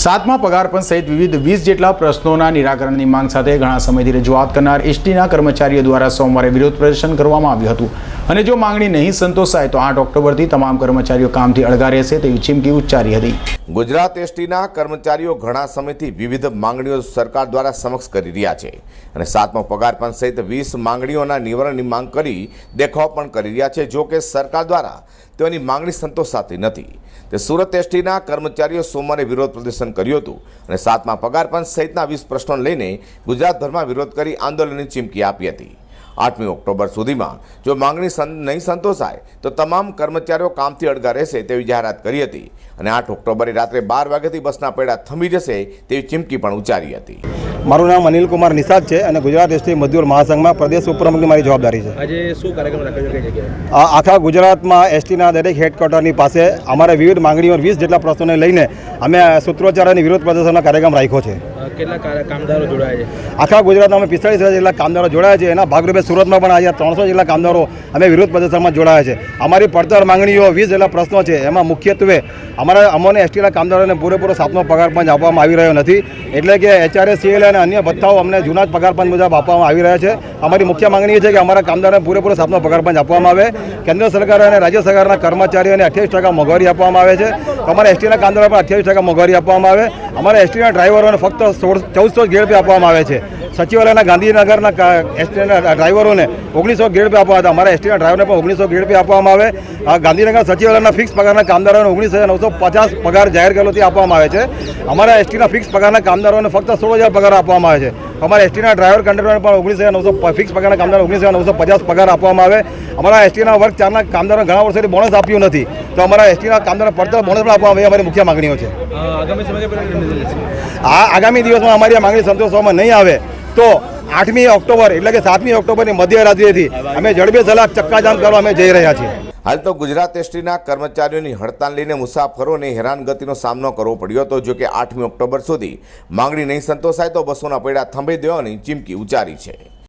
સાતમા પગાર પણ સહિત વિવિધ 20 જેટલા પ્રશ્નોના નિરાકરણની માંગ સાથે ઘણા સમયથી રજૂઆત કરનાર એસટીના કર્મચારીઓ દ્વારા સોમવારે વિરોધ પ્રદર્શન કરવામાં આવ્યું હતું અને જો માંગણી નહીં સંતોષાય તો 8 ઓક્ટોબરથી તમામ કર્મચારીઓ કામથી અળગા રહેશે તેવી ચીમકી ઉચ્ચારી હતી। ગુજરાત એસટીના કર્મચારીઓ ઘણા સમયથી વિવિધ માંગણીઓ સરકાર દ્વારા સમક્ષ કરી રહ્યા છે અને સાતમો પગાર પણ સહિત 20 માંગણીઓના નિવારણની માંગ કરી દેખાવ પણ કરી રહ્યા છે। જો કે સરકાર દ્વારા તેઓની માંગણી સંતોષાતી નથી। તે સુરત એસટીના કર્મચારીઓ સોમવારે વિરોધ પ્રદર્શન કર્યું હતું અને સાતમા પગાર પણ સહિતના 20 પ્રશ્નોને લઈને ગુજરાતભરમાં વિરોધ કરી આંદોલનની ચીમકી આપી હતી। 8મી ઓક્ટોબર સુધીમાં જો માંગણી નહીં સંતોષાય તો તમામ કર્મચારીઓ કામથી અળગા રહેશે તેવી જાહેરાત કરી હતી અને 8 ઓક્ટોબરે રાત્રે 12 વાગ્યાથી બસના પૈડા થંભી જશે તેવી ચીમકી પણ ઉચ્ચારી હતી। મારું નામ અનિલ કુમાર નિષાદ છે અને ગુજરાત એસટી મજદૂર મહાસંઘમાં પ્રદેશ ઉપપ્રમુખની મારી જવાબદારી છે। આજે શું કાર્યક્રમ રાખ્યો છે કઈ જગ્યાએ? આખા ગુજરાતમાં એસટીના દરેક હેડક્વાર્ટરની પાસે અમારે વિવિધ માંગણીઓ 20 જેટલા પ્રશ્નોને લઈને અમે સૂત્રોચ્ચાર અને વિરોધ પ્રદર્શનનો કાર્યક્રમ રાખ્યો છે। કેટલા કામદારો જોડાયા છે? આખા ગુજરાતમાં અમે 45,000 જેટલા કામદારો જોડાયા છે। એના ભાગરૂપે સુરતમાં પણ આજે 300 જેટલા કામદારો અમે વિરોધ પ્રદર્શનમાં જોડાયા છે। અમારી પડતર માંગણીઓ 20 જેટલા પ્રશ્નો છે, એમાં મુખ્યત્વે અમને એસટીના કામદારોને પૂરેપૂરો સાતમો પગાર પંચ આપવામાં આવી રહ્યો નથી, એટલે કે એચઆરએ સીએલ અને અન્ય ભથ્થાઓ અમને જૂના જ પગાર પંચ મુજબ આપવામાં આવી રહ્યા છે। અમારી મુખ્ય માંગણી છે કે અમારા કામદારોને પૂરેપૂરો સાતમો પગાર પંચ આપવામાં આવે। કેન્દ્ર સરકાર અને રાજ્ય સરકારના કર્મચારીઓને 28% મોંઘવારી આપવામાં આવે છે, તો અમારા એસટીના કામદારો પણ 28% મોંઘવારી આપવામાં આવે। અમારા એસટીના ડ્રાઈવરોને ફક્ત 1400 ગ્રેડ પે આપવામાં આવે છે। સચિવાલયના ગાંધીનગરના એસટીના ડ્રાઈવરોને 1900 ગ્રેડ પે આપવામાં હતા, અમારા એસટીના ડ્રાઈવરને પણ 1900 ગ્રેડ પે આપવામાં આવે। ગાંધીનગર સચિવાલયના ફિક્સ પગારના કામદારોને 19,950 પગાર જાહેર કરેલો તે આપવામાં આવે છે। અમારા એસટીના ફિક્સ પગારના કામદારોને ફક્ત 16,000 પગાર આપવામાં આવે છે। અમારા એસટીના ડ્રાઈવર કંડક્ટરને પણ 19,900 ફિક્સ પગારના કામદારો 19,950 પગાર આપવામાં આવે। અમારા એસટીના વર્ગ 4ના કામદારોને ઘણા વર્ષોથી બોનસ આપ્યું નથી, તો અમારા એસટીના કામદારોને પડતર બોનસ પણ આપવામાં આવે। અમારી મુખ્ય માંગણીઓ છે। આગામી દિવસમાં અમારી આ માંગણી સંતોષવામાં નહીં આવે તો 8મી ઓક્ટોબર એટલે કે 7મી ઓક્ટોબરની મધ્યરાત્રિથી અમે જડબે સલાક ચક્કાજામ કરવા અમે જઈ રહ્યા છીએ। હાલ તો ગુજરાત એસટીના કર્મચારીઓની હડતાલ લઈને મુસાફરોને હેરાનગતિનો સામનો કરવો પડ્યો હતો। જો કે 8મી ઓક્ટોબર સુધી માંગણી નહીં સંતોષાય તો બસોના પૈડા થંભી દેવાની ચીમકી ઉચ્ચારી છે।